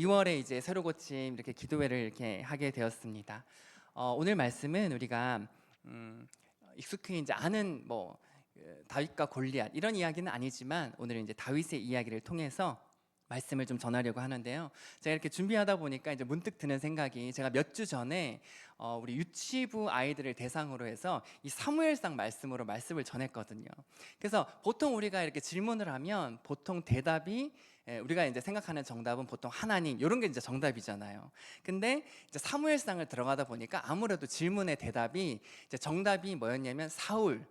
2월에 이제 새로 고침 이렇게 기도회를 이렇게 하게 되었습니다. 오늘 말씀은 우리가 익숙히 이제 아는 다윗과 골리앗 이런 이야기는 아니지만 오늘은 이제 다윗의 이야기를 통해서 말씀을 좀 전하려고 하는데요. 제가 이렇게 준비하다 보니까 이제 문득 드는 생각이, 제가 몇 주 전에 우리 유치부 아이들을 대상으로 해서 이 사무엘상 말씀으로 말씀을 전했거든요. 그래서 보통 우리가 이렇게 질문을 하면 보통 대답이, 우리가 이제 생각하는 정답은 보통 하나님 이런 게 이제 정답이잖아요. 근데 이제 사무엘상을 들어가다 보니까 아무래도 질문의 대답이 이제 정답이 뭐였냐면 사울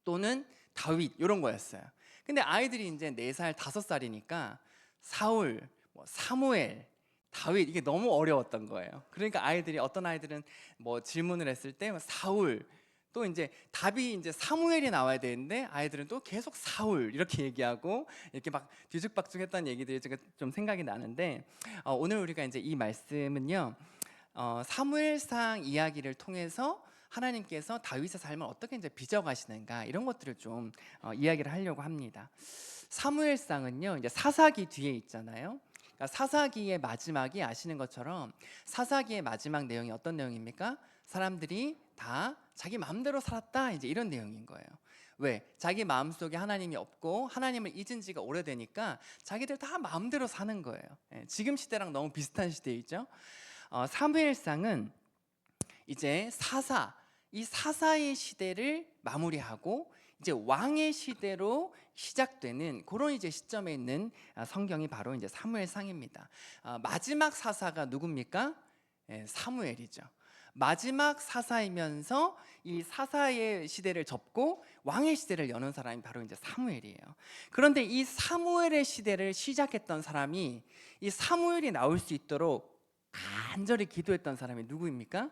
또는 다윗 이런 거였어요. 근데 아이들이 이제 4살, 5살이니까 사울, 사무엘, 다윗 이게 너무 어려웠던 거예요. 그러니까 아이들이, 어떤 아이들은 질문을 했을 때 사울, 또 이제 답이 이제 사무엘이 나와야 되는데 아이들은 또 계속 사울 이렇게 얘기하고 이렇게 막 뒤죽박죽했던 얘기들이 제가 좀 생각이 나는데, 오늘 우리가 이제 이 말씀은요, 사무엘상 이야기를 통해서 하나님께서 다윗의 삶을 어떻게 이제 빚어가시는가 이런 것들을 좀 이야기를 하려고 합니다. 사무엘상은요, 이제 사사기 뒤에 있잖아요. 그러니까 사사기의 마지막이, 아시는 것처럼 사사기의 마지막 내용이 어떤 내용입니까? 사람들이 다 자기 마음대로 살았다, 이제 이런 내용인 거예요. 왜? 자기 마음속에 하나님이 없고 하나님을 잊은 지가 오래되니까 자기들 다 마음대로 사는 거예요. 지금 시대랑 너무 비슷한 시대이죠. 사무엘상은 이제 이 사사의 시대를 마무리하고 이제 왕의 시대로 시작되는 그런 이제 시점에 있는 성경이 바로 이제 사무엘상입니다. 마지막 사사가 누굽니까? 사무엘이죠. 마지막 사사이면서 이 사사의 시대를 접고 왕의 시대를 여는 사람이 바로 이제 사무엘이에요. 그런데 이 사무엘의 시대를 시작했던 사람이, 이 사무엘이 나올 수 있도록 간절히 기도했던 사람이 누구입니까?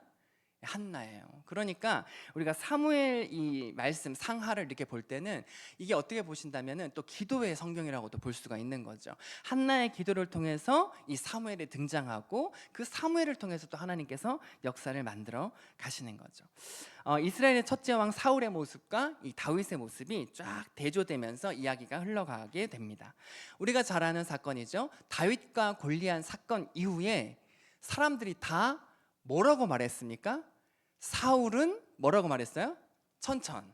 한나예요. 그러니까 우리가 사무엘 이 말씀 상하를 이렇게 볼 때는 이게 어떻게 보신다면은 또 기도의 성경이라고도 볼 수가 있는 거죠. 한나의 기도를 통해서 이 사무엘이 등장하고 그 사무엘을 통해서 또 하나님께서 역사를 만들어 가시는 거죠. 이스라엘의 첫째 왕 사울의 모습과 이 다윗의 모습이 쫙 대조되면서 이야기가 흘러가게 됩니다. 우리가 잘 아는 사건이죠. 다윗과 골리앗 사건 이후에 사람들이 다 뭐라고 말했습니까? 사울은 뭐라고 말했어요? 천천,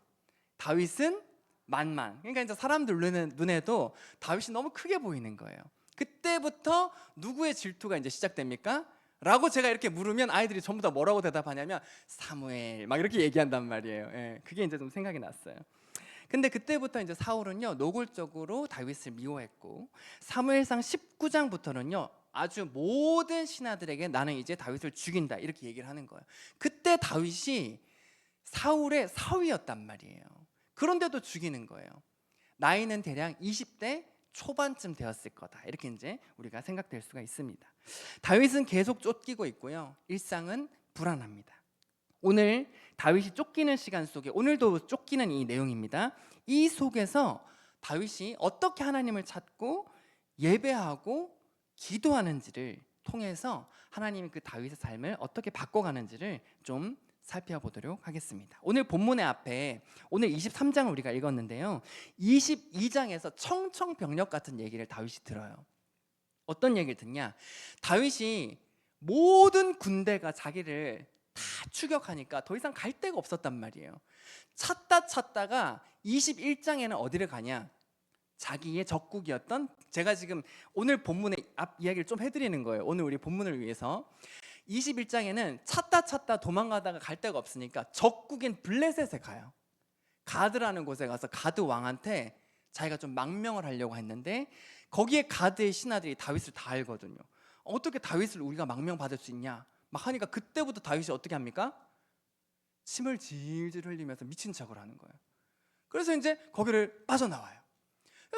다윗은 만만. 그러니까 이제 사람들 눈에도 다윗이 너무 크게 보이는 거예요. 그때부터 누구의 질투가 이제 시작됩니까? 라고 제가 이렇게 물으면 아이들이 전부 다 뭐라고 대답하냐면 사무엘 막 이렇게 얘기한단 말이에요. 그게 이제 좀 생각이 났어요. 근데 그때부터 이제 사울은요, 노골적으로 다윗을 미워했고, 사무엘상 19장부터는요 아주 모든 신하들에게 나는 이제 다윗을 죽인다 이렇게 얘기를 하는 거예요. 그때 다윗이 사울의 사위였단 말이에요. 그런데도 죽이는 거예요. 나이는 대략 20대 초반쯤 되었을 거다, 이렇게 이제 우리가 생각될 수가 있습니다. 다윗은 계속 쫓기고 있고요, 일상은 불안합니다. 오늘 다윗이 쫓기는 시간 속에, 오늘도 쫓기는 이 내용입니다. 이 속에서 다윗이 어떻게 하나님을 찾고 예배하고 기도하는지를 통해서 하나님이 그 다윗의 삶을 어떻게 바꿔가는지를 좀 살펴보도록 하겠습니다. 오늘 본문의 앞에 오늘 23장을 우리가 읽었는데요, 22장에서 청청병력 같은 얘기를 다윗이 들어요. 어떤 얘기를 듣냐? 다윗이 모든 군대가 자기를 다 추격하니까 더 이상 갈 데가 없었단 말이에요. 찾다가 21장에는 어디를 가냐? 자기의 적국이었던, 제가 지금 오늘 본문의 앞 이야기를 좀 해드리는 거예요. 오늘 우리 본문을 위해서 21장에는 찾다 도망가다가 갈 데가 없으니까 적국인 블레셋에 가요. 가드라는 곳에 가서 가드 왕한테 자기가 좀 망명을 하려고 했는데, 거기에 가드의 신하들이 다윗을 다 알거든요. 어떻게 다윗을 우리가 망명받을 수 있냐 막 하니까, 그때부터 다윗이 어떻게 합니까? 침을 질질 흘리면서 미친 척을 하는 거예요. 그래서 이제 거기를 빠져나와요.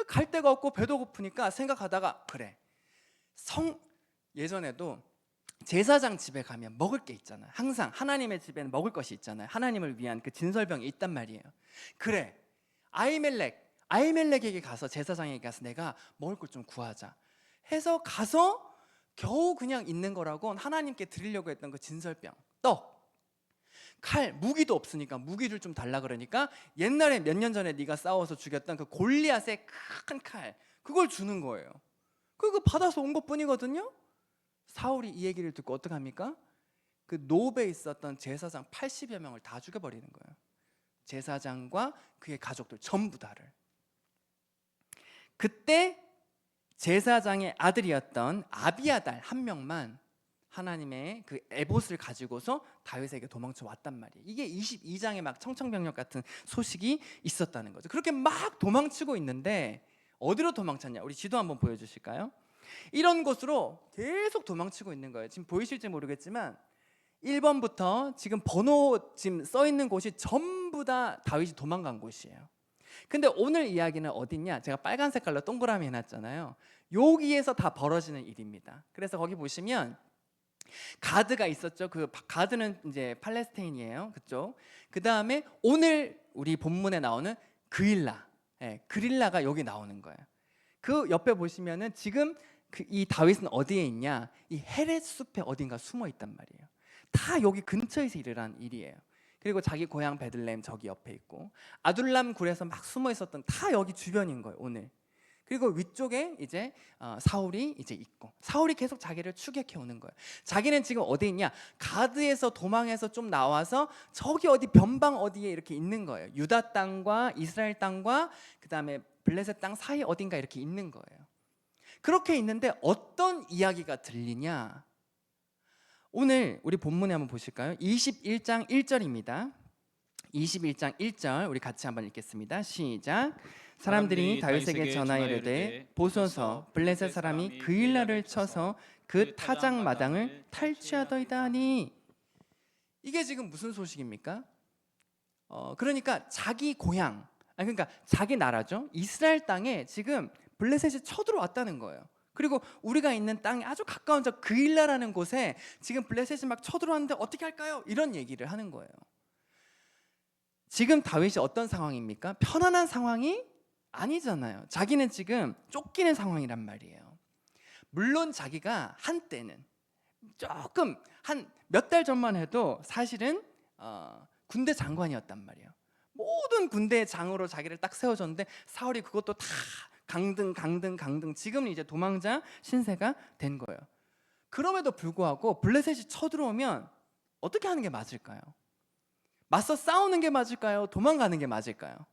갈 데가 없고 배도 고프니까 생각하다가, 그래, 예전에도 제사장 집에 가면 먹을 게 있잖아요. 항상 하나님의 집에는 먹을 것이 있잖아요. 하나님을 위한 그 진설병이 있단 말이에요. 그래, 아히멜렉에게 가서, 제사장에게 가서 내가 먹을 걸 좀 구하자 해서 가서 겨우 그냥 있는 거라고 하나님께 드리려고 했던 그 진설병, 떡, 칼, 무기도 없으니까 무기를 좀 달라 그러니까 옛날에 몇 년 전에 네가 싸워서 죽였던 그 골리앗의 큰 칼, 그걸 주는 거예요. 그거 받아서 온 것뿐이거든요. 사울이 이 얘기를 듣고 어떡합니까? 그 노브에 있었던 제사장 80여 명을 다 죽여버리는 거예요. 제사장과 그의 가족들 전부 다를. 그때 제사장의 아들이었던 아비아달 한 명만 하나님의 그 에봇을 가지고서 다윗에게 도망쳐 왔단 말이에요. 이게 22장에 막 청천벽력 같은 소식이 있었다는 거죠. 그렇게 막 도망치고 있는데 어디로 도망쳤냐? 우리 지도 한번 보여주실까요? 이런 곳으로 계속 도망치고 있는 거예요. 지금 보이실지 모르겠지만 1번부터 지금 번호 지금 써 있는 곳이 전부 다 다윗이 도망간 곳이에요. 근데 오늘 이야기는 어딨냐? 제가 빨간 색깔로 동그라미 해놨잖아요. 여기에서 다 벌어지는 일입니다. 그래서 거기 보시면 가드가 있었죠. 그 가드는 이제 팔레스타인이에요. 그쪽. 그 다음에 오늘 우리 본문에 나오는 그릴라, 그릴라가 여기 나오는 거예요. 그 옆에 보시면은 지금 이 다윗은 어디에 있냐? 이 헤렛 숲에 어딘가 숨어 있단 말이에요. 다 여기 근처에서 일어난 일이에요. 그리고 자기 고향 베들레헴 저기 옆에 있고 아둘람 굴에서 막 숨어 있었던 다 여기 주변인 거예요 오늘. 그리고 위쪽에 이제 사울이 이제 있고 사울이 계속 자기를 추격해 오는 거예요. 자기는 지금 어디 있냐? 가드에서 도망해서 좀 나와서 저기 어디 변방 어디에 이렇게 있는 거예요. 유다 땅과 이스라엘 땅과 그 다음에 블레셋 땅 사이 어딘가 이렇게 있는 거예요. 그렇게 있는데 어떤 이야기가 들리냐? 오늘 우리 본문에 한번 보실까요? 21장 1절입니다. 21장 1절 우리 같이 한번 읽겠습니다. 시작. 사람들이 다윗에게 전하여 이르되 보소서 블레셋 사람이 그일라를 쳐서 그 타작 마당을 탈취하더이다 하니. 이게 지금 무슨 소식입니까? 그러니까 자기 고향, 그러니까 자기 나라죠. 이스라엘 땅에 지금 블레셋이 쳐들어왔다는 거예요. 그리고 우리가 있는 땅에 아주 가까운 저 그일라라는 곳에 지금 블레셋이 막 쳐들어왔는데 어떻게 할까요? 이런 얘기를 하는 거예요. 지금 다윗이 어떤 상황입니까? 편안한 상황이 아니잖아요. 자기는 지금 쫓기는 상황이란 말이에요. 물론 자기가 한때는 조금 한 몇 달 전만 해도 사실은 군대 장관이었단 말이에요. 모든 군대의 장으로 자기를 딱 세워줬는데 사울이 그것도 다 강등 지금은 이제 도망자 신세가 된 거예요. 그럼에도 불구하고 블레셋이 쳐들어오면 어떻게 하는 게 맞을까요? 맞서 싸우는 게 맞을까요? 도망가는 게 맞을까요?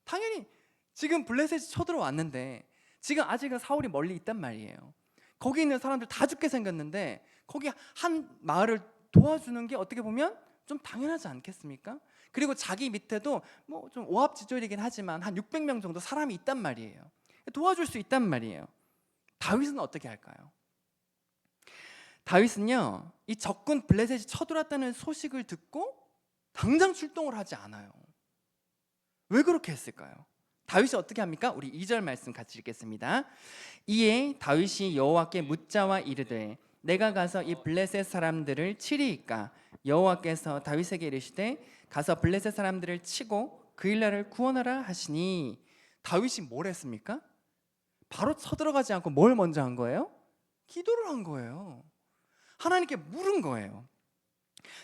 당연히 지금 블레셋이 쳐들어왔는데 지금 아직은 사울이 멀리 있단 말이에요. 거기 있는 사람들 다 죽게 생겼는데 거기 한 마을을 도와주는 게 어떻게 보면 좀 당연하지 않겠습니까? 그리고 자기 밑에도 뭐 좀 오합지졸이긴 하지만 한 600명 정도 사람이 있단 말이에요. 도와줄 수 있단 말이에요. 다윗은 어떻게 할까요? 다윗은요, 이 적군 블레셋이 쳐들어왔다는 소식을 듣고 당장 출동을 하지 않아요. 왜 그렇게 했을까요? 다윗이 어떻게 합니까? 우리 2절 말씀 같이 읽겠습니다. 이에 다윗이 여호와께 묻자와 이르되 내가 가서 이 블레셋 사람들을 치리이까? 여호와께서 다윗에게 이르시되 가서 블레셋 사람들을 치고 그일라를 구원하라 하시니. 다윗이 뭘 했습니까? 바로 쳐들어가지 않고 뭘 먼저 한 거예요? 기도를 한 거예요. 하나님께 물은 거예요.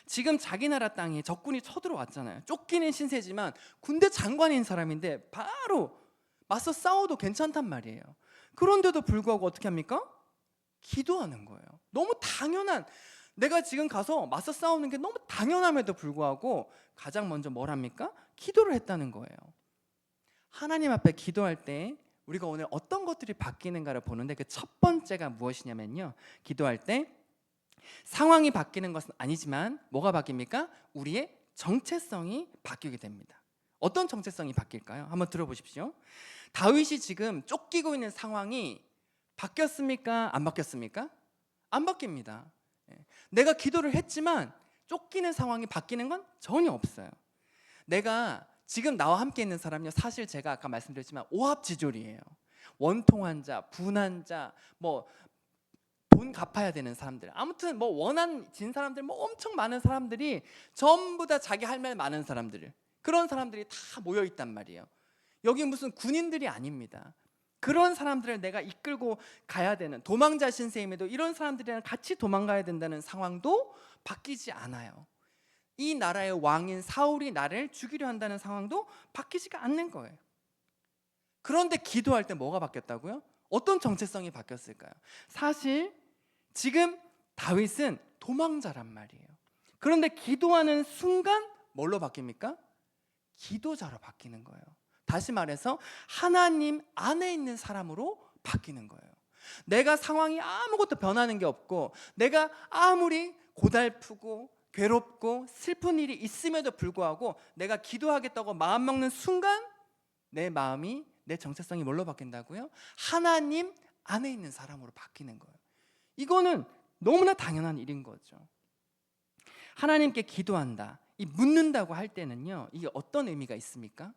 지금 자기 나라 땅에 적군이 쳐들어왔잖아요. 쫓기는 신세지만 군대 장관인 사람인데 바로 맞서 싸워도 괜찮단 말이에요. 그런데도 불구하고 어떻게 합니까? 기도하는 거예요. 너무 당연한, 내가 지금 가서 맞서 싸우는 게 너무 당연함에도 불구하고 가장 먼저 뭘 합니까? 기도를 했다는 거예요. 하나님 앞에 기도할 때 우리가 오늘 어떤 것들이 바뀌는가를 보는데 그 첫 번째가 무엇이냐면요, 기도할 때 상황이 바뀌는 것은 아니지만 뭐가 바뀝니까? 우리의 정체성이 바뀌게 됩니다. 어떤 정체성이 바뀔까요? 한번 들어보십시오. 다윗이 지금 쫓기고 있는 상황이 바뀌었습니까? 안 바뀌었습니까? 안 바뀝니다. 내가 기도를 했지만 쫓기는 상황이 바뀌는 건 전혀 없어요. 내가 지금 나와 함께 있는 사람은요, 사실 제가 아까 말씀드렸지만 오합지졸이에요. 원통한 자, 분한 자, 뭐 돈 갚아야 되는 사람들, 아무튼 뭐 원한 진 사람들, 뭐 엄청 많은 사람들이 전부 다 자기 할 말 많은 사람들, 그런 사람들이 다 모여 있단 말이에요. 여기 무슨 군인들이 아닙니다. 그런 사람들을 내가 이끌고 가야 되는, 도망자 신세임에도 이런 사람들이랑 같이 도망가야 된다는 상황도 바뀌지 않아요. 이 나라의 왕인 사울이 나를 죽이려 한다는 상황도 바뀌지가 않는 거예요. 그런데 기도할 때 뭐가 바뀌었다고요? 어떤 정체성이 바뀌었을까요? 사실 지금 다윗은 도망자란 말이에요. 그런데 기도하는 순간 뭘로 바뀝니까? 기도자로 바뀌는 거예요. 다시 말해서 하나님 안에 있는 사람으로 바뀌는 거예요. 내가 상황이 아무것도 변하는 게 없고, 내가 아무리 고달프고 괴롭고 슬픈 일이 있음에도 불구하고 내가 기도하겠다고 마음 먹는 순간 내 마음이, 내 정체성이 뭘로 바뀐다고요? 하나님 안에 있는 사람으로 바뀌는 거예요. 이거는 너무나 당연한 일인 거죠. 하나님께 기도한다, 이 묻는다고 할 때는요, 이게 어떤 의미가 있습니까?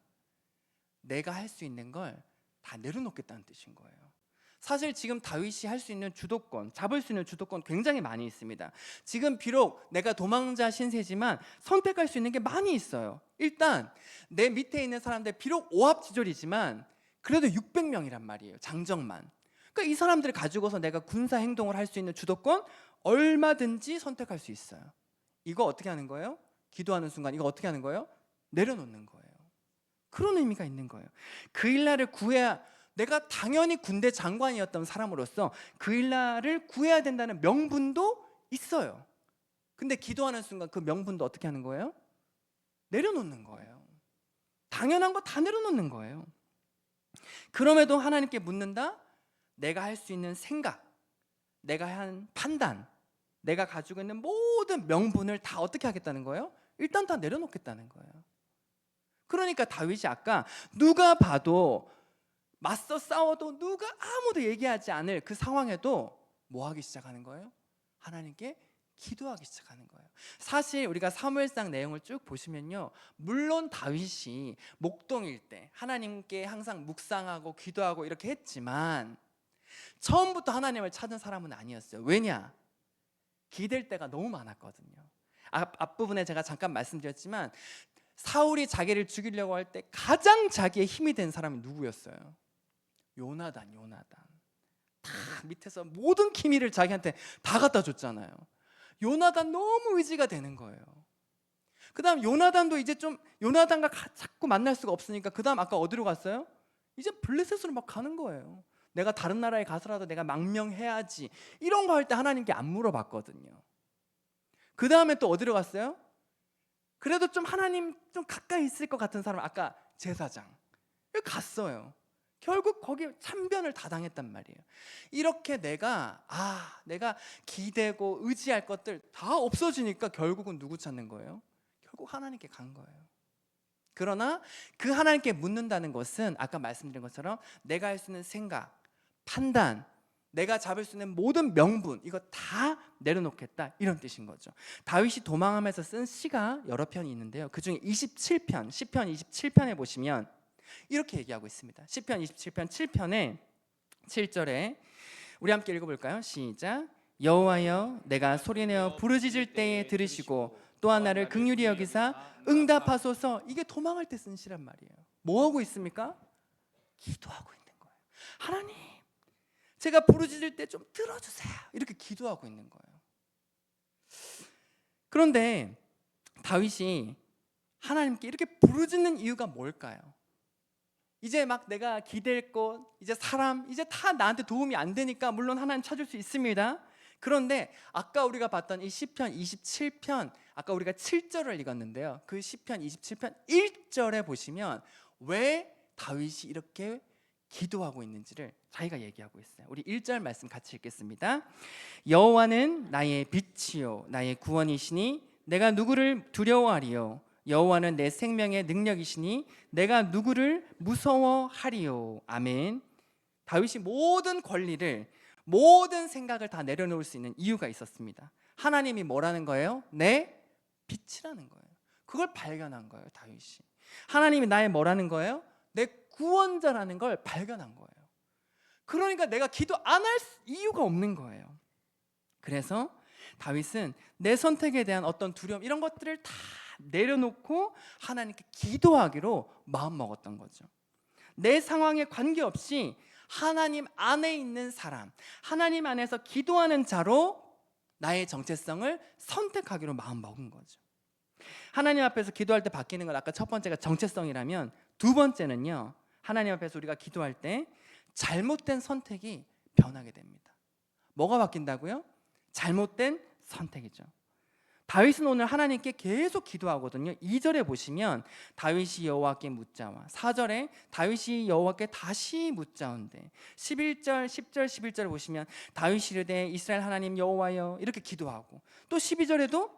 내가 할 수 있는 걸 다 내려놓겠다는 뜻인 거예요. 사실 지금 다윗이 할 수 있는 주도권, 잡을 수 있는 주도권 굉장히 많이 있습니다. 지금 비록 내가 도망자 신세지만 선택할 수 있는 게 많이 있어요. 일단 내 밑에 있는 사람들, 비록 오합지졸이지만 그래도 600명이란 말이에요, 장정만. 그러니까 이 사람들을 가지고서 내가 군사 행동을 할 수 있는 주도권 얼마든지 선택할 수 있어요. 이거 어떻게 하는 거예요? 기도하는 순간 이거 어떻게 하는 거예요? 내려놓는 거예요. 그런 의미가 있는 거예요. 그 일날을 구해야, 내가 당연히 군대 장관이었던 사람으로서 그 일날을 구해야 된다는 명분도 있어요. 근데 기도하는 순간 그 명분도 어떻게 하는 거예요? 내려놓는 거예요. 당연한 거 다 내려놓는 거예요. 그럼에도 하나님께 묻는다? 내가 할 수 있는 생각, 내가 한 판단, 내가 가지고 있는 모든 명분을 다 어떻게 하겠다는 거예요? 일단 다 내려놓겠다는 거예요. 그러니까 다윗이 아까 누가 봐도, 맞서 싸워도 누가 아무도 얘기하지 않을 그 상황에도 뭐 하기 시작하는 거예요? 하나님께 기도하기 시작하는 거예요. 사실 우리가 사무엘상 내용을 쭉 보시면요, 물론 다윗이 목동일 때 하나님께 항상 묵상하고 기도하고 이렇게 했지만 처음부터 하나님을 찾은 사람은 아니었어요. 왜냐? 기댈 때가 너무 많았거든요. 앞부분에 제가 잠깐 말씀드렸지만 사울이 자기를 죽이려고 할 때 가장 자기의 힘이 된 사람이 누구였어요? 요나단. 다 밑에서 모든 기밀을 자기한테 다 갖다 줬잖아요. 요나단 너무 의지가 되는 거예요. 그 다음 요나단도 이제 좀, 요나단과 자꾸 만날 수가 없으니까 그 다음 아까 어디로 갔어요? 이제 블레셋으로 막 가는 거예요. 내가 다른 나라에 가서라도 내가 망명해야지, 이런 거 할 때 하나님께 안 물어봤거든요. 그 다음에 또 어디로 갔어요? 그래도 좀 하나님 좀 가까이 있을 것 같은 사람, 아까 제사장 여기 갔어요. 결국 거기 참변을 다 당했단 말이에요. 이렇게 내가 기대고 의지할 것들 다 없어지니까 결국은 누구 찾는 거예요? 결국 하나님께 간 거예요. 그러나 그 하나님께 묻는다는 것은 아까 말씀드린 것처럼 내가 할 수 있는 생각, 판단, 내가 잡을 수 있는 모든 명분, 이거 다 내려놓겠다, 이런 뜻인 거죠. 다윗이 도망하면서 쓴 시가 여러 편이 있는데요, 그 중에 27편, 시편 27편에 보시면 이렇게 얘기하고 있습니다. 시편 27편 7편에 7절에 우리 함께 읽어볼까요? 시작. 여호와여, 내가 소리내어 부르짖을 때에 들으시고 또한 나를 긍휼히 여기사 응답하소서. 이게 도망할 때 쓴 시란 말이에요. 뭐 하고 있습니까? 기도하고 있는 거예요. 하나님, 제가 부르짖을 때 좀 들어주세요, 이렇게 기도하고 있는 거예요. 그런데 다윗이 하나님께 이렇게 부르짖는 이유가 뭘까요? 이제 막 내가 기댈 것, 이제 사람, 이제 다 나한테 도움이 안 되니까 물론 하나님 찾을 수 있습니다. 그런데 아까 우리가 봤던 이 시편 27편, 아까 우리가 7절을 읽었는데요, 그 시편 27편 1절에 보시면 왜 다윗이 이렇게 기도하고 있는지를 자기가 얘기하고 있어요. 우리 1절 말씀 같이 읽겠습니다. 여호와는 나의 빛이요 나의 구원이시니 내가 누구를 두려워하리요? 여호와는 내 생명의 능력이시니 내가 누구를 무서워하리요? 아멘. 다윗이 모든 권리를, 모든 생각을 다 내려놓을 수 있는 이유가 있었습니다. 하나님이 뭐라는 거예요? 내 빛이라는 거예요. 그걸 발견한 거예요, 다윗이. 하나님이 나의 뭐라는 거예요? 내 구원자라는 걸 발견한 거예요. 그러니까 내가 기도 안 할 이유가 없는 거예요. 그래서 다윗은 내 선택에 대한 어떤 두려움, 이런 것들을 다 내려놓고 하나님께 기도하기로 마음먹었던 거죠. 내 상황에 관계없이 하나님 안에 있는 사람, 하나님 안에서 기도하는 자로 나의 정체성을 선택하기로 마음먹은 거죠. 하나님 앞에서 기도할 때 바뀌는 건 아까 첫 번째가 정체성이라면, 두 번째는요, 하나님 앞에서 우리가 기도할 때 잘못된 선택이 변하게 됩니다. 뭐가 바뀐다고요? 잘못된 선택이죠. 다윗은 오늘 하나님께 계속 기도하거든요. 2절에 보시면 다윗이 여호와께 묻자와 4절에 다윗이 여호와께 다시 묻자온데 11절, 10절, 11절을 보시면 다윗이 이르되 이스라엘 하나님 여호와여 이렇게 기도하고 또 12절에도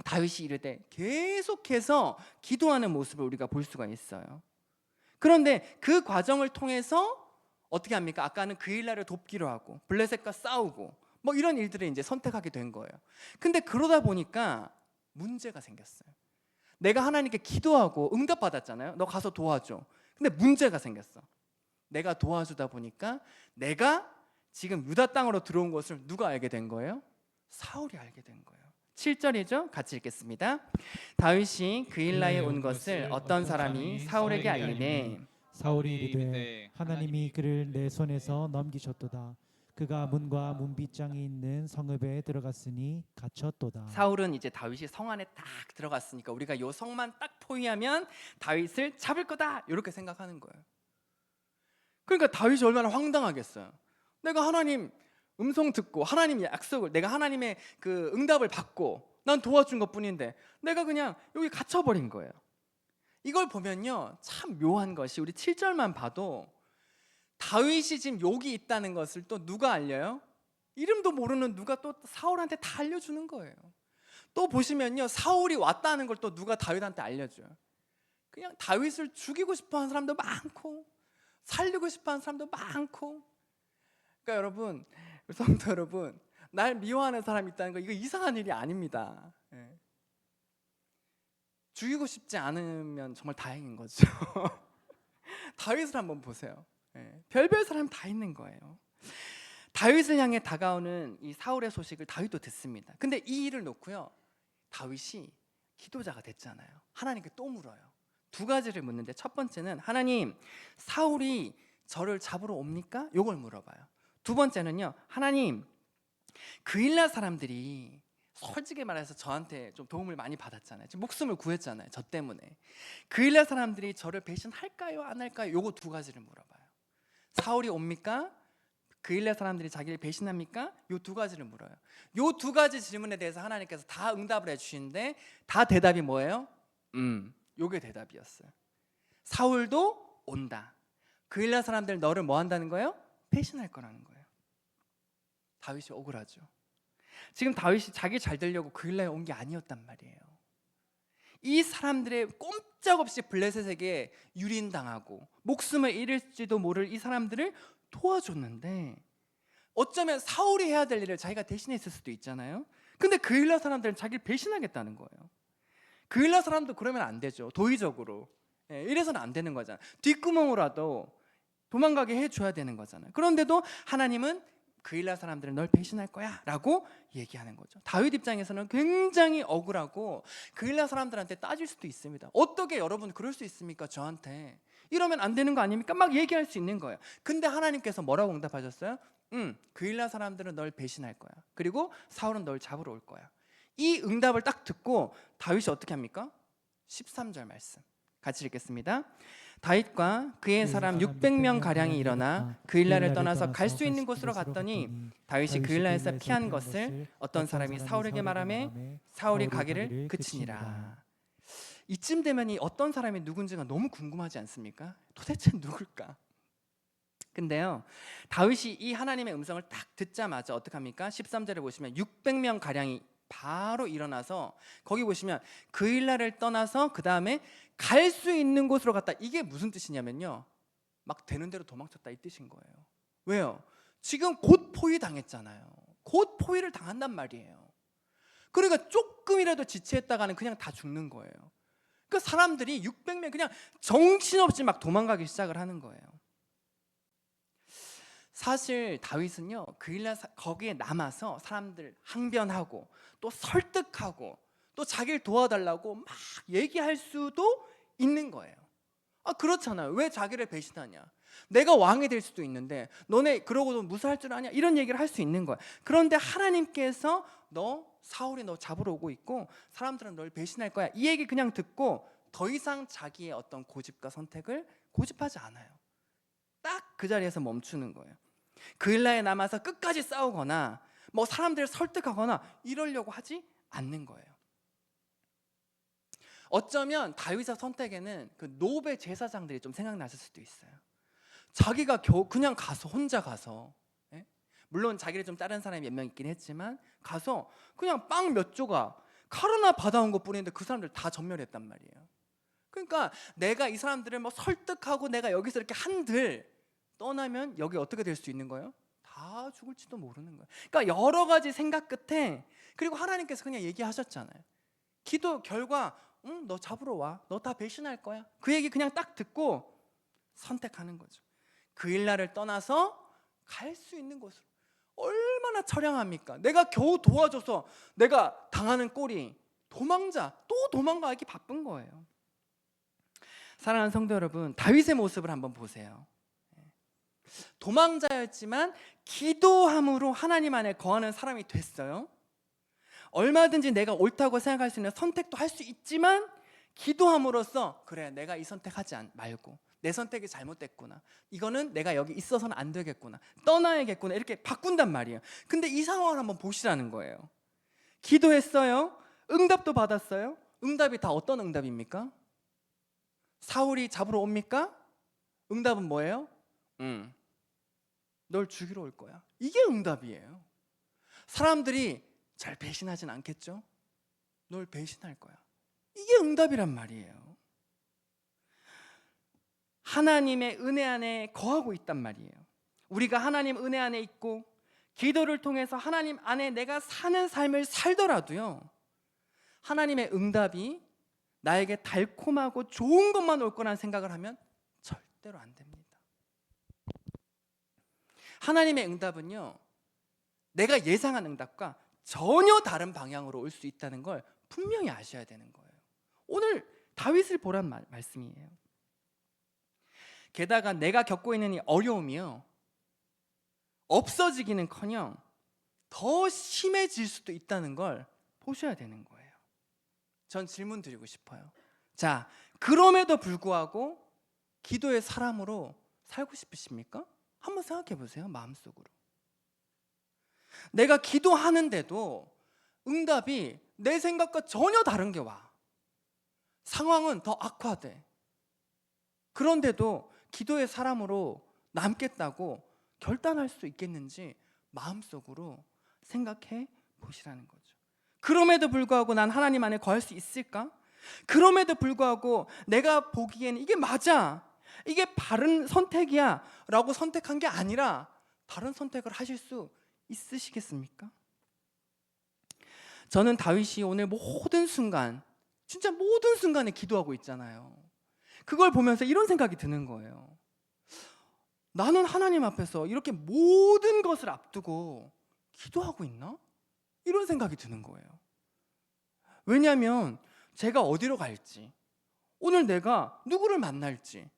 다윗이 이르되 계속해서 기도하는 모습을 우리가 볼 수가 있어요. 그런데 그 과정을 통해서 어떻게 합니까? 아까는 그일라를 돕기로 하고 블레셋과 싸우고 뭐 이런 일들을 이제 선택하게 된 거예요. 근데 그러다 보니까 문제가 생겼어요. 내가 하나님께 기도하고 응답받았잖아요. 너 가서 도와줘. 근데 문제가 생겼어. 내가 도와주다 보니까 내가 지금 유다 땅으로 들어온 것을 누가 알게 된 거예요? 사울이 알게 된 거예요. 7절이죠. 같이 읽겠습니다. 다윗이 그일라에 온 것을 어떤 사람이 사울에게 알리매 사울이 이르되 하나님이 그를 내 손에서 넘기셨도다. 그가 문과 문빗장이 있는 성읍에 들어갔으니 갇혔도다. 사울은 이제 다윗이 성 안에 딱 들어갔으니까 우리가 요 성만 딱 포위하면 다윗을 잡을 거다 이렇게 생각하는 거예요. 그러니까 다윗이 얼마나 황당하겠어요. 내가 하나님 음성 듣고 하나님 약속을 내가 하나님의 그 응답을 받고 난 도와준 것뿐인데 내가 그냥 여기 갇혀버린 거예요. 이걸 보면요 참 묘한 것이 우리 7절만 봐도 다윗이 지금 여기 있다는 것을 또 누가 알려요? 이름도 모르는 누가 또 사울한테 다 알려주는 거예요. 또 보시면요 사울이 왔다는 걸 또 누가 다윗한테 알려줘요. 그냥 다윗을 죽이고 싶어하는 사람도 많고 살리고 싶어하는 사람도 많고. 그러니까 여러분, 성도 여러분, 날 미워하는 사람이 있다는 거 이거 이상한 일이 아닙니다. 죽이고 싶지 않으면 정말 다행인 거죠. 다윗을 한번 보세요. 별별 사람 다 있는 거예요. 다윗을 향해 다가오는 이 사울의 소식을 다윗도 듣습니다. 근데 이 일을 놓고요 다윗이 기도자가 됐잖아요. 하나님께 또 물어요. 두 가지를 묻는데 첫 번째는 하나님 사울이 저를 잡으러 옵니까? 이걸 물어봐요. 두 번째는요 하나님 그일라 사람들이 솔직히 말해서 저한테 좀 도움을 많이 받았잖아요. 지금 목숨을 구했잖아요. 저 때문에. 그일라 사람들이 저를 배신할까요? 안 할까요? 요거 두 가지를 물어봐요. 사울이 옵니까? 그일라 사람들이 자기를 배신합니까? 요 두 가지를 물어요. 요 두 가지 질문에 대해서 하나님께서 다 응답을 해주시는데 다 대답이 뭐예요? 요게 대답이었어요. 사울도 온다. 그일라 사람들 너를 뭐 한다는 거예요? 배신할 거라는 거예요. 다윗이 억울하죠. 지금 다윗이 자기 잘 되려고 그일라에 온 게 아니었단 말이에요. 이 사람들의 꼼짝없이 블레셋에게 유린당하고 목숨을 잃을지도 모를 이 사람들을 도와줬는데 어쩌면 사울이 해야 될 일을 자기가 대신했을 수도 있잖아요. 근데 그일라 사람들은 자기를 배신하겠다는 거예요. 그일라 사람도 그러면 안 되죠. 도의적으로. 이래서는 안 되는 거잖아요. 뒷구멍으로라도 도망가게 해줘야 되는 거잖아요. 그런데도 하나님은 그일라 사람들은 널 배신할 거야 라고 얘기하는 거죠. 다윗 입장에서는 굉장히 억울하고 그일라 사람들한테 따질 수도 있습니다. 어떻게 여러분 그럴 수 있습니까? 저한테 이러면 안 되는 거 아닙니까? 막 얘기할 수 있는 거예요. 근데 하나님께서 뭐라고 응답하셨어요? 그일라 사람들은 널 배신할 거야. 그리고 사울은 널 잡으러 올 거야. 이 응답을 딱 듣고 다윗이 어떻게 합니까? 13절 말씀 같이 읽겠습니다. 다윗과 그의 사람 600명 가량이 일어나 그일라를 떠나서 갈 수 있는 곳으로 갔더니 다윗이 그일라에서 피한 것을 어떤 사람이 사울에게 말하매 사울이 가기를 그치니라. 이쯤 되면 이 어떤 사람이 누군지가 너무 궁금하지 않습니까? 도대체 누굴까? 근데요 다윗이 이 하나님의 음성을 딱 듣자마자 어떻게 합니까? 13절에 보시면 600명 가량이 바로 일어나서 거기 보시면 그일라를 떠나서 그 다음에 갈 수 있는 곳으로 갔다. 이게 무슨 뜻이냐면요 막 되는 대로 도망쳤다 이 뜻인 거예요. 왜요? 지금 곧 포위당했잖아요. 곧 포위를 당한단 말이에요. 그러니까 조금이라도 지체했다가는 그냥 다 죽는 거예요. 그 사람들이 600명 그냥 정신없이 막 도망가기 시작을 하는 거예요. 사실 다윗은요 그일라 거기에 남아서 사람들 항변하고 또 설득하고 또 자기를 도와달라고 막 얘기할 수도 있는 거예요. 그렇잖아요. 왜 자기를 배신하냐? 내가 왕이 될 수도 있는데 너네 그러고도 무사할 줄 아냐? 이런 얘기를 할 수 있는 거예요. 그런데 하나님께서 사울이 너 잡으러 오고 있고 사람들은 널 배신할 거야 이 얘기 그냥 듣고 더 이상 자기의 어떤 고집과 선택을 고집하지 않아요. 딱 그 자리에서 멈추는 거예요. 그일라에 남아서 끝까지 싸우거나 뭐 사람들을 설득하거나 이러려고 하지 않는 거예요. 어쩌면 다윗의 선택에는 그 노베 제사장들이 좀 생각나실 수도 있어요. 자기가 그냥 가서 혼자 가서, 예? 물론 자기를 좀 다른 사람이 몇 명 있긴 했지만 가서 그냥 빵 몇 조각 칼 하나 받아온 것 뿐인데 그 사람들 다 전멸했단 말이에요. 그러니까 내가 이 사람들을 뭐 설득하고 내가 여기서 이렇게 한들 떠나면 여기 어떻게 될 수 있는 거예요? 다 죽을지도 모르는 거예요. 그러니까 여러 가지 생각 끝에, 그리고 하나님께서 그냥 얘기하셨잖아요. 기도 결과 너 잡으러 와. 너 다 배신할 거야. 그 얘기 그냥 딱 듣고 선택하는 거죠. 그 일날을 떠나서 갈 수 있는 곳으로. 얼마나 처량합니까? 내가 겨우 도와줘서 내가 당하는 꼴이 도망자, 또 도망가기 바쁜 거예요. 사랑하는 성도 여러분, 다윗의 모습을 한번 보세요. 도망자였지만 기도함으로 하나님 안에 거하는 사람이 됐어요. 얼마든지 내가 옳다고 생각할 수 있는 선택도 할 수 있지만 기도함으로써 그래, 내가 이 선택하지 말고 내 선택이 잘못됐구나, 이거는 내가 여기 있어서는 안 되겠구나, 떠나야겠구나, 이렇게 바꾼단 말이에요. 근데 이 상황을 한번 보시라는 거예요. 기도했어요. 응답도 받았어요. 응답이 다 어떤 응답입니까? 사울이 잡으러 옵니까? 응답은 뭐예요? 널 죽이러 올 거야. 이게 응답이에요. 사람들이 잘 배신하진 않겠죠? 널 배신할 거야. 이게 응답이란 말이에요. 하나님의 은혜 안에 거하고 있단 말이에요. 우리가 하나님 은혜 안에 있고 기도를 통해서 하나님 안에 내가 사는 삶을 살더라도요, 하나님의 응답이 나에게 달콤하고 좋은 것만 올 거라는 생각을 하면 절대로 안 됩니다. 하나님의 응답은요, 내가 예상한 응답과 전혀 다른 방향으로 올 수 있다는 걸 분명히 아셔야 되는 거예요. 오늘 다윗을 보란 말씀이에요. 게다가 내가 겪고 있는 이 어려움이요, 없어지기는커녕 더 심해질 수도 있다는 걸 보셔야 되는 거예요. 전 질문 드리고 싶어요. 자, 그럼에도 불구하고 기도의 사람으로 살고 싶으십니까? 한번 생각해 보세요. 마음속으로. 내가 기도하는데도 응답이 내 생각과 전혀 다른 게 와. 상황은 더 악화돼. 그런데도 기도의 사람으로 남겠다고 결단할 수 있겠는지 마음속으로 생각해 보시라는 거죠. 그럼에도 불구하고 난 하나님 안에 거할 수 있을까? 그럼에도 불구하고 내가 보기에는 이게 맞아, 이게 바른 선택이야 라고 선택한 게 아니라 다른 선택을 하실 수 있으시겠습니까? 저는 다윗이 오늘 모든 순간, 진짜 모든 순간에 기도하고 있잖아요. 그걸 보면서 이런 생각이 드는 거예요. 나는 하나님 앞에서 이렇게 모든 것을 앞두고 기도하고 있나? 이런 생각이 드는 거예요. 왜냐하면 제가 어디로 갈지, 오늘 내가 누구를 만날지,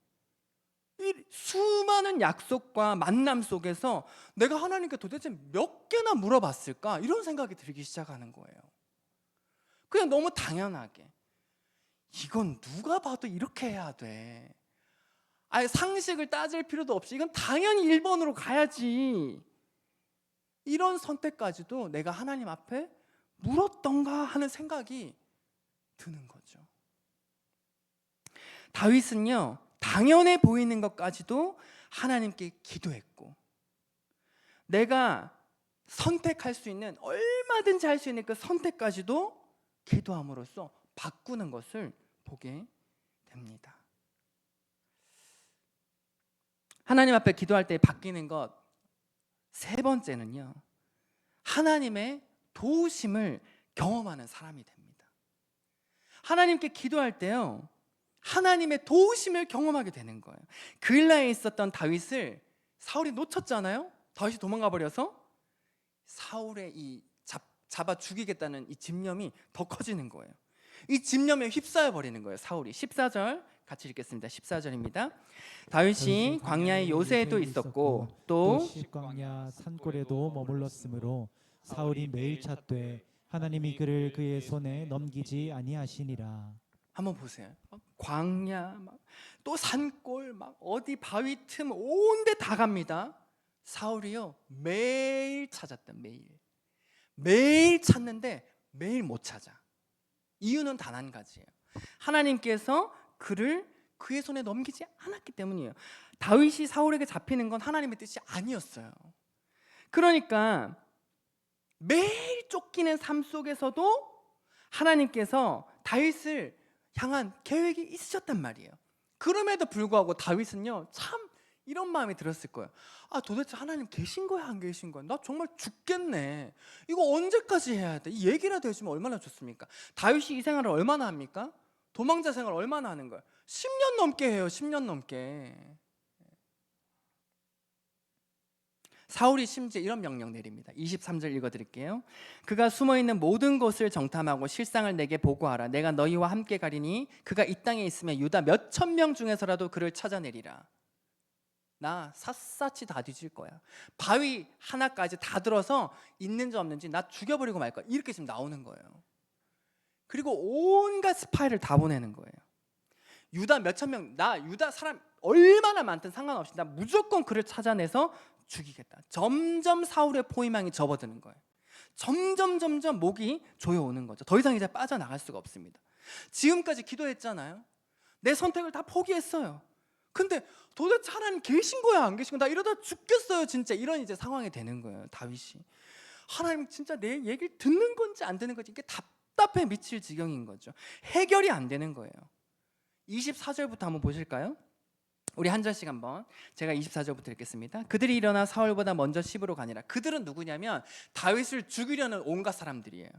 이 수많은 약속과 만남 속에서 내가 하나님께 도대체 몇 개나 물어봤을까? 이런 생각이 들기 시작하는 거예요. 그냥 너무 당연하게 이건 누가 봐도 이렇게 해야 돼, 아예 상식을 따질 필요도 없이 이건 당연히 1번으로 가야지, 이런 선택까지도 내가 하나님 앞에 물었던가 하는 생각이 드는 거죠. 다윗은요, 당연해 보이는 것까지도 하나님께 기도했고, 내가 선택할 수 있는, 얼마든지 할 수 있는 그 선택까지도 기도함으로써 바꾸는 것을 보게 됩니다. 하나님 앞에 기도할 때 바뀌는 것 세 번째는요, 하나님의 도우심을 경험하는 사람이 됩니다. 하나님께 기도할 때요, 하나님의 도우심을 경험하게 되는 거예요. 그일라에 있었던 다윗을 사울이 놓쳤잖아요. 다윗이 도망가 버려서 사울의 이 잡아 죽이겠다는 이 집념이 더 커지는 거예요. 이 집념에 휩싸여 버리는 거예요. 사울이. 14절 같이 읽겠습니다. 14절입니다. 다윗이 광야의 요새에도 있었고 또 시광야 산골에도 머물렀으므로 사울이 매일 찾되 하나님이 그를 그의 손에 넘기지 아니하시니라. 한번 보세요. 광야, 또 산골, 막 어디 바위 틈 온 데 다 갑니다. 사울이요, 매일 찾았다. 매일. 매일 찾는데 매일 못 찾아. 이유는 단 한 가지예요. 하나님께서 그를 그의 손에 넘기지 않았기 때문이에요. 다윗이 사울에게 잡히는 건 하나님의 뜻이 아니었어요. 그러니까 매일 쫓기는 삶 속에서도 하나님께서 다윗을 향한 계획이 있으셨단 말이에요. 그럼에도 불구하고 다윗은요, 참 이런 마음이 들었을 거예요. 아, 도대체 하나님 계신 거야, 안 계신 거야? 나 정말 죽겠네. 이거 언제까지 해야 돼? 이 얘기라도 해주면 얼마나 좋습니까? 다윗이 이 생활을 얼마나 합니까? 도망자 생활을 얼마나 하는 거예요? 10년 넘게 해요. 10년 넘게. 사울이 심지어 이런 명령 내립니다. 23절 읽어드릴게요. 그가 숨어있는 모든 곳을 정탐하고 실상을 내게 보고하라. 내가 너희와 함께 가리니 그가 이 땅에 있으면 유다 몇천 명 중에서라도 그를 찾아내리라. 나 샅샅이 다 뒤질 거야. 바위 하나까지 다 들어서 있는지 없는지 나 죽여버리고 말 거야. 이렇게 지금 나오는 거예요. 그리고 온갖 스파이를 다 보내는 거예요. 유다 몇천 명, 나 유다 사람 얼마나 많든 상관없이 나 무조건 그를 찾아내서 죽이겠다. 점점 사울의 포위망이 접어드는 거예요. 점점 목이 조여오는 거죠. 더 이상 이제 빠져나갈 수가 없습니다. 지금까지 기도했잖아요. 내 선택을 다 포기했어요. 근데 도대체 하나님 계신 거야, 안 계신 거야? 나 이러다 죽겠어요, 진짜. 이런 이제 상황이 되는 거예요, 다윗이. 하나님 진짜 내 얘기를 듣는 건지 안 듣는 건지 이게 답답해 미칠 지경인 거죠. 해결이 안 되는 거예요. 24절부터 한번 보실까요? 우리 한 절씩 한번. 제가 24절부터 읽겠습니다. 그들이 일어나 사울보다 먼저 시브로 가니라. 그들은 누구냐면 다윗을 죽이려는 온갖 사람들이에요.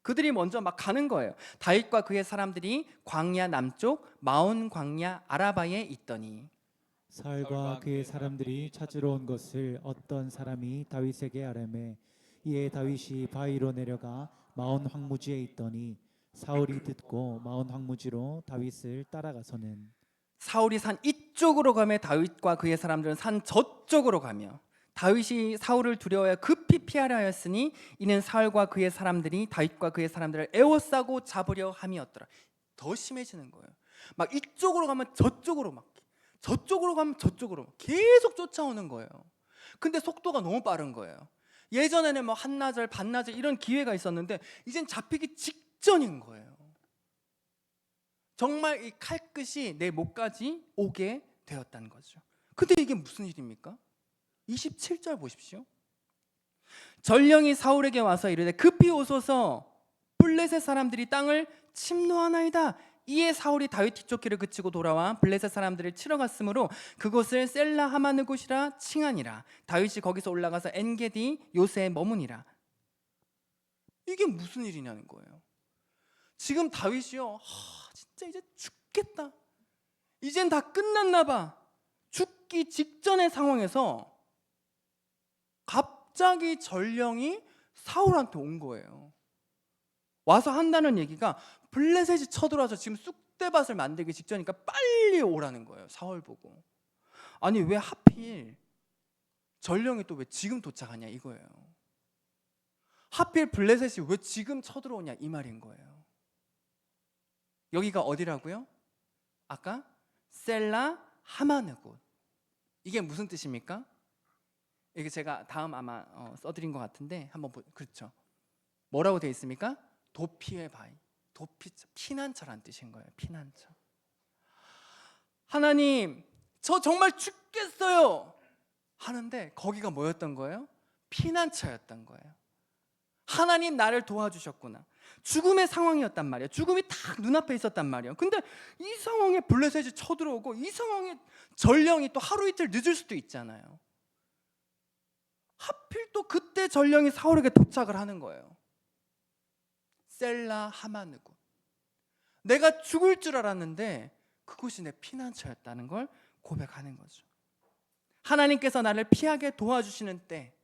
그들이 먼저 막 가는 거예요. 다윗과 그의 사람들이 광야 남쪽 마온 광야 아라바에 있더니 사울과 그의 사람들이 찾으러 온 것을 어떤 사람이 다윗에게 아뢰매 이에 다윗이 바위로 내려가 마온 황무지에 있더니 사울이 듣고 마온 황무지로 다윗을 따라가서는 사울이 산 이쪽으로 가며 다윗과 그의 사람들은 산 저쪽으로 가며 다윗이 사울을 두려워하여 급히 피하려 하였으니 이는 사울과 그의 사람들이 다윗과 그의 사람들을 에워싸고 잡으려 함이었더라. 더 심해지는 거예요. 막 이쪽으로 가면 저쪽으로 막 저쪽으로 가면 저쪽으로 계속 쫓아오는 거예요. 근데 속도가 너무 빠른 거예요. 예전에는 뭐 한나절 반나절 이런 기회가 있었는데 이젠 잡히기 직전인 거예요. 정말 이 칼끝이 내 목까지 오게 되었다는 거죠. 근데 이게 무슨 일입니까? 27절 보십시오. 전령이 사울에게 와서 이르되 급히 오소서 블레셋 사람들이 땅을 침노하나이다. 이에 사울이 다윗 뒤쫓기를 그치고 돌아와 블레셋 사람들을 치러 갔으므로 그곳을 셀라 하마느 곳이라 칭하니라. 다윗이 거기서 올라가서 엔게디 요새에 머무니라. 이게 무슨 일이냐는 거예요. 지금 다윗이요, 진짜 이제 죽겠다. 이젠 다 끝났나 봐. 죽기 직전의 상황에서 갑자기 전령이 사울한테 온 거예요. 와서 한다는 얘기가 블레셋이 쳐들어와서 지금 쑥대밭을 만들기 직전이니까 빨리 오라는 거예요. 사울 보고. 아니 왜 하필 전령이 또 왜 지금 도착하냐 이거예요. 하필 블레셋이 왜 지금 쳐들어오냐 이 말인 거예요. 여기가 어디라고요? 아까 셀라 하마느 곳. 이게 무슨 뜻입니까? 이게 제가 다음 아마 써드린 것 같은데 한번 그렇죠. 뭐라고 되어 있습니까? 도피의 바위, 피난처란 뜻인 거예요. 피난처. 하나님, 저 정말 죽겠어요 하는데 거기가 뭐였던 거예요? 피난처였던 거예요. 하나님 나를 도와주셨구나. 죽음의 상황이었단 말이에요. 죽음이 딱 눈앞에 있었단 말이에요. 근데 이 상황에 블레셋이 쳐들어오고 이 상황에 전령이 또 하루 이틀 늦을 수도 있잖아요. 하필 또 그때 전령이 사울에게 도착을 하는 거예요. 셀라 하마느 곳. 내가 죽을 줄 알았는데 그곳이 내 피난처였다는 걸 고백하는 거죠. 하나님께서 나를 피하게 도와주시는 때,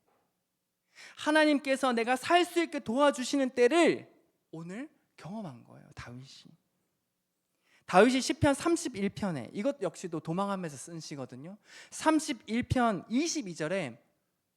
하나님께서 내가 살 수 있게 도와주시는 때를 오늘 경험한 거예요. 다윗이 시편 31편에 이것 역시도 도망하면서 쓴 시거든요. 31편 22절에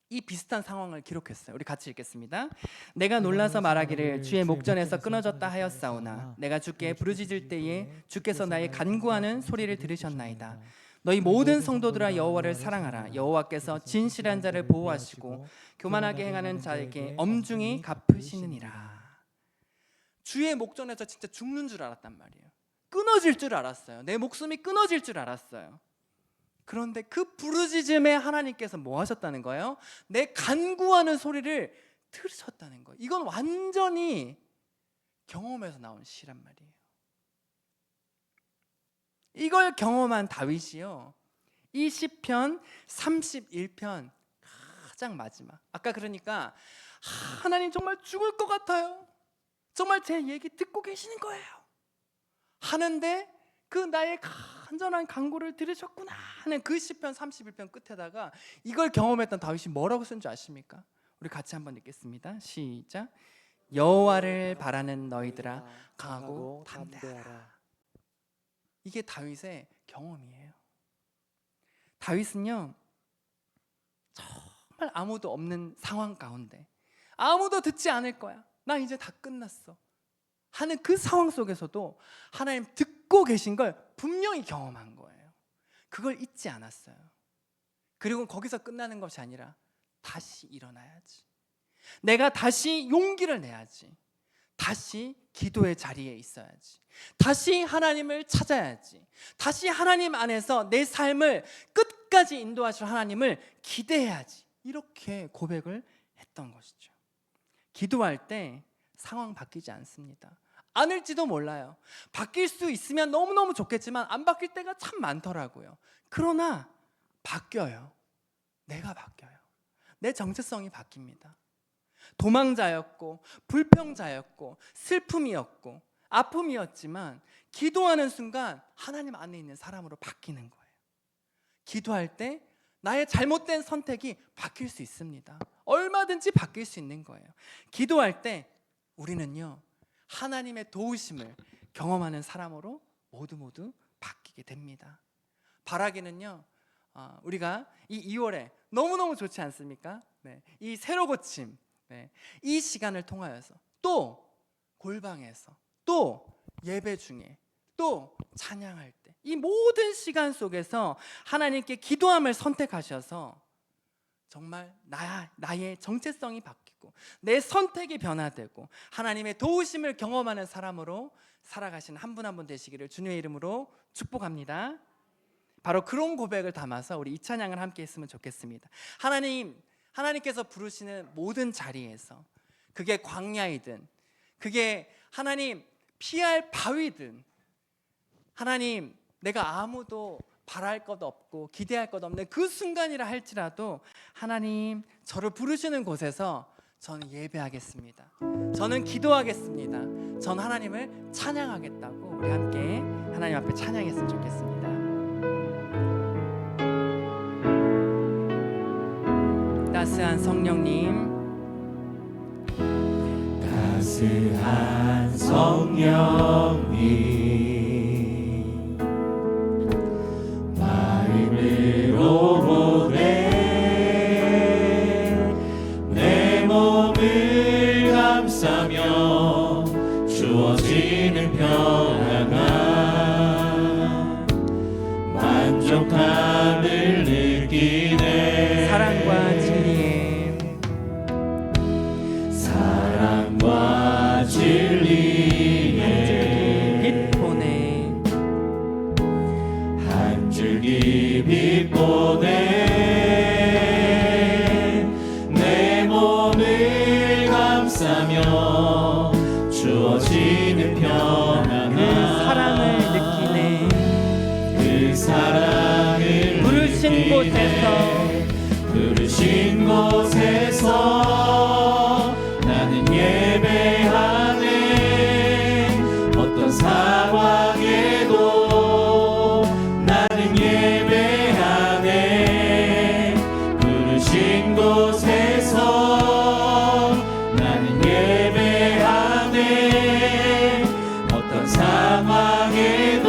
이 비슷한 상황을 기록했어요. 우리 같이 읽겠습니다. 내가 놀라서 말하기를 주의 목전에서 끊어졌다 하였사오나 내가 주께 부르짖을 때에 주께서 나의 간구하는 소리를 들으셨나이다. 너희 모든 성도들아 여호와를 사랑하라. 여호와께서 진실한 자를 보호하시고 교만하게 행하는 자에게 엄중히 갚으시느니라. 주의 목전에서 진짜 죽는 줄 알았단 말이에요. 끊어질 줄 알았어요. 내 목숨이 끊어질 줄 알았어요. 그런데 그 부르짖음에 하나님께서 뭐 하셨다는 거예요? 내 간구하는 소리를 들으셨다는 거예요. 이건 완전히 경험에서 나온 시란 말이에요. 이걸 경험한 다윗이요, 이 시편 31편 가장 마지막, 아까 그러니까 하나님 정말 죽을 것 같아요, 정말 제 얘기 듣고 계시는 거예요 하는데 그 나의 간절한 간구를 들으셨구나 하는 그 시편 31편 끝에다가 이걸 경험했던 다윗이 뭐라고 쓴 줄 아십니까? 우리 같이 한번 읽겠습니다. 시작. 여호와를 바라는 너희들아 강하고 담대하라. 이게 다윗의 경험이에요. 다윗은요, 정말 아무도 없는 상황 가운데, 아무도 듣지 않을 거야, 나 이제 다 끝났어 하는 그 상황 속에서도 하나님 듣고 계신 걸 분명히 경험한 거예요. 그걸 잊지 않았어요. 그리고 거기서 끝나는 것이 아니라 다시 일어나야지, 내가 다시 용기를 내야지, 다시 기도의 자리에 있어야지, 다시 하나님을 찾아야지, 다시 하나님 안에서 내 삶을 끝까지 인도하실 하나님을 기대해야지, 이렇게 고백을 했던 것이죠. 기도할 때 상황 바뀌지 않습니다. 않을지도 몰라요. 바뀔 수 있으면 너무너무 좋겠지만 안 바뀔 때가 참 많더라고요. 그러나 바뀌어요. 내가 바뀌어요. 내 정체성이 바뀝니다. 도망자였고 불평자였고 슬픔이었고 아픔이었지만 기도하는 순간 하나님 안에 있는 사람으로 바뀌는 거예요. 기도할 때 나의 잘못된 선택이 바뀔 수 있습니다. 얼마든지 바뀔 수 있는 거예요. 기도할 때 우리는요, 하나님의 도우심을 경험하는 사람으로 모두 바뀌게 됩니다. 바라기는요, 우리가 이 2월에 너무너무 좋지 않습니까? 네, 이 새로 고침, 네, 이 시간을 통하여서 또 골방에서, 또 예배 중에, 또 찬양할 때, 이 모든 시간 속에서 하나님께 기도함을 선택하셔서 정말 나의 정체성이 바뀌고 내 선택이 변화되고 하나님의 도우심을 경험하는 사람으로 살아가시는 한 분 한 분 되시기를 주님의 이름으로 축복합니다. 바로 그런 고백을 담아서 우리 이 찬양을 함께 했으면 좋겠습니다. 하나님께서 부르시는 모든 자리에서, 그게 광야이든 그게 하나님 피할 바위든, 하나님 내가 아무도 바랄 것 없고 기대할 것 없는 그 순간이라 할지라도 하나님 저를 부르시는 곳에서 저는 예배하겠습니다, 저는 기도하겠습니다, 저는 하나님을 찬양하겠다고 우리 함께 하나님 앞에 찬양했으면 좋겠습니다. 따스한 성령님, 따스한 성령님, 마음으로 보내 내 몸을 감싸며 주어지는 평안과 만족함을 느끼네. 사랑과 진리에, 사랑과 진리에 빛 보내, 한 줄기 빛 보내 내 몸을 감싸며 주어지는 평안과 그 사랑을 느끼네. 그 사랑을 부르신 느끼네. 곳에서, 부르신 곳에서 나는 예배하네. 어떤 상황에도 나는 예배하네. 부르신 곳에서 나는 예배하네. 어떤 상황에도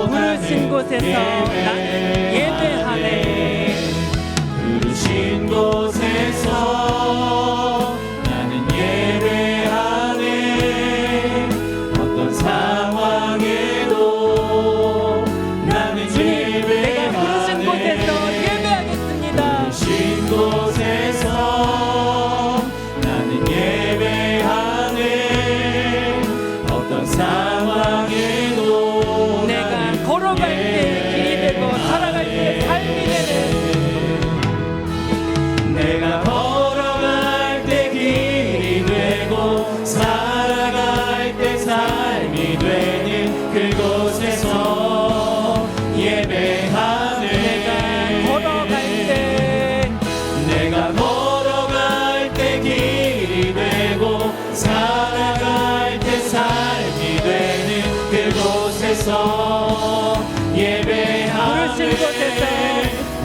부르신 곳에서 예배하네. 나는 예배하네. 부르신 곳에서 나는 예배하네.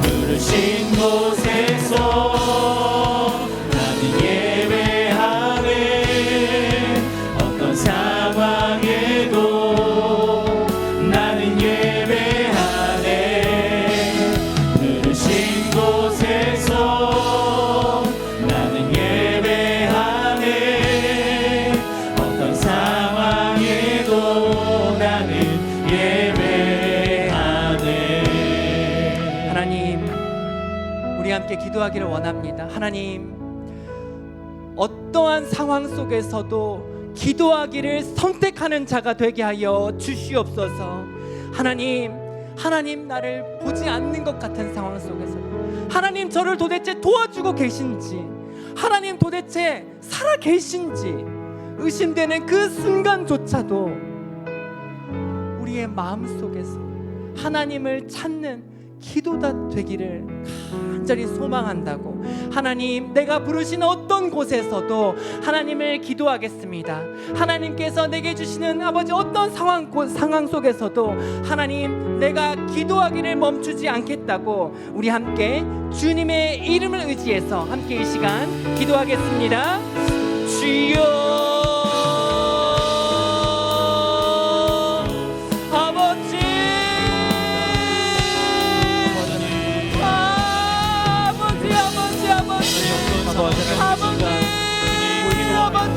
부르신 곳에서 나는 예배하네. 어떤 상황에도 나는 예배하네. 부르신 곳에서 나는 예배하네. 어떤 상황에도 나는 예배하네. 하나님, 우리 함께 기도하기를 원합니다. 하나님, 어떠한 상황 속에서도 기도하기를 선택하는 자가 되게 하여 주시옵소서. 하나님, 하나님 나를 보지 않는 것 같은 상황 속에서 하나님 저를 도대체 도와주고 계신지, 하나님 도대체 살아 계신지 의심되는 그 순간조차도 우리의 마음속에서 하나님을 찾는 기도가 되기를 간절히 소망한다고. 하나님, 내가 부르시는 어떤 곳에서도 하나님을 기도하겠습니다. 하나님께서 내게 주시는 아버지 어떤 상황 속에서도 하나님, 내가 기도하기를 멈추지 않겠다고 우리 함께 주님의 이름을 의지해서 함께 이 시간 기도하겠습니다. 주여, 아버지,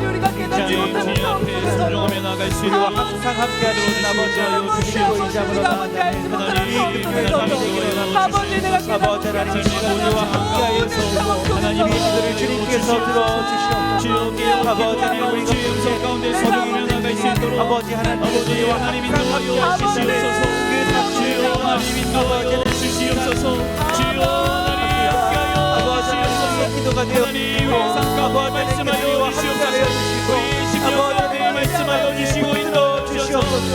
우리가 깨닫지 못하는 상황 속에서 우리와 항상 함께 하시는 아버지 주시고 이장으로 아버지 알지 못하는 상황 속에서도 아버지 내가 아버지 하나님 우리와 함께하여서 하나님의 기도를 주님께서 들어주시옵소서. 아버지 하나님 우리 가운데 서명하며 나가 있도록 아버지 하나님 우리와 함께 하시옵소서. 그 주여 하나님 인도하여 주시옵소서. 주여 아버지 하나님 기도가 되었고 아버지 말씀하여 주시옵소서. 아버지 말씀하여 주시고 인도하여 주시옵소서.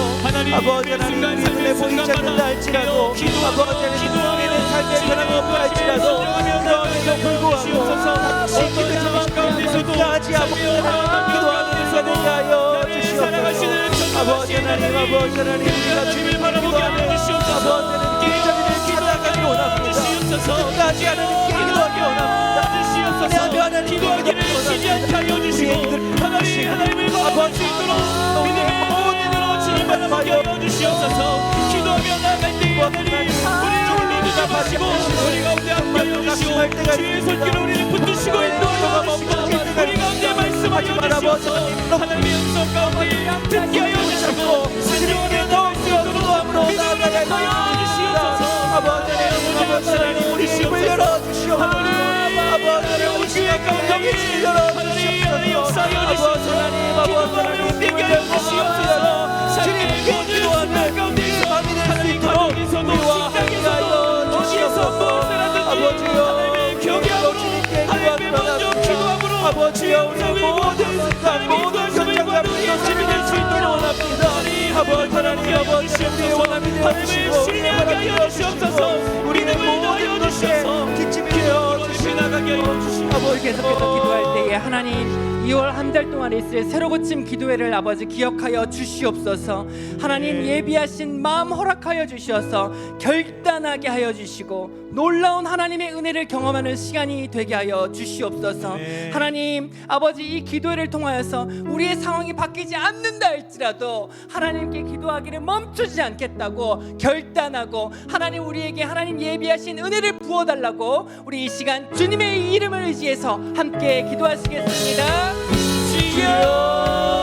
아버지 하나님 눈에 보이지 않는다 할지라도 아버지 하나님 우리는 삶의 변함이 없다 할지라도 그럼에도 불구하고 같이 기도의 상황 가운데서도 하지 않고 기도하는 자가 되게 하여 주시옵소서. 아버지 하나님 우리가 주님을 바라보게 하여 주시옵소서. 아버지 하나님 기도를 기도하기 원합니다. 끝까지 하는 기도하기 원합니다. 하나님 기도하기를 쉬지 않게 하여 주시고 하나님을 바라볼 수 있도록 믿음의 모든 으로 주님 바라보게 하여 주시옵소서. 기도하며 나갈 때 하나님 우리를 올리지 마시고 우리 가운데 함께 하여 주시고 주의 손길을 우리를 붙드시고 인도하여 주시고 우리 가운데 말씀하여 주시옵소서. 하나님의 음성 가운데 듣게 하여 주시고 주님께 더욱 기도함으로 나아가게 하여 주시옵소서. 아버지 하나님 우리 입을 열어주시옵소서. 아버지 하나님 우리 귀의 가운데 열어주시옵소서. 아버지 하나님 입을 열어주시옵소서. 주님께 기도하는 가운데서 밤이 될 수 있도록 우리와 함께하여 주시옵소서. 아버지여 경외하고 주님께 기도하며 나갑니다. 아버지여 우리 모든 순간 모든 현장과 준비 될 수 있도록 원합니다. 아버지 하나님 아버지 우리의 원함이 되어주시고 우리의 바람이 되어주시옵소서. 우리는 모든 것에 뒷짐이 되어주시고 아버지 계속해서 기도할 때에 하나님 2월 한 달 동안에 있을 새로 고침 기도회를 아버지 기억하여 주시옵소서. 하나님 예비하신 마음 허락하여 주셔서 결단하게 하여 주시고 놀라운 하나님의 은혜를 경험하는 시간이 되게 하여 주시옵소서. 하나님 아버지 이 기도회를 통하여서 우리의 상황이 바뀌지 않는다 할지라도 하나님께 기도하기를 멈추지 않겠다고 결단하고 하나님 우리에게 하나님 예비하신 은혜를 부어달라고 우리 이 시간 주님의 이름을 의지해서 함께 기도하시겠습니다. 주여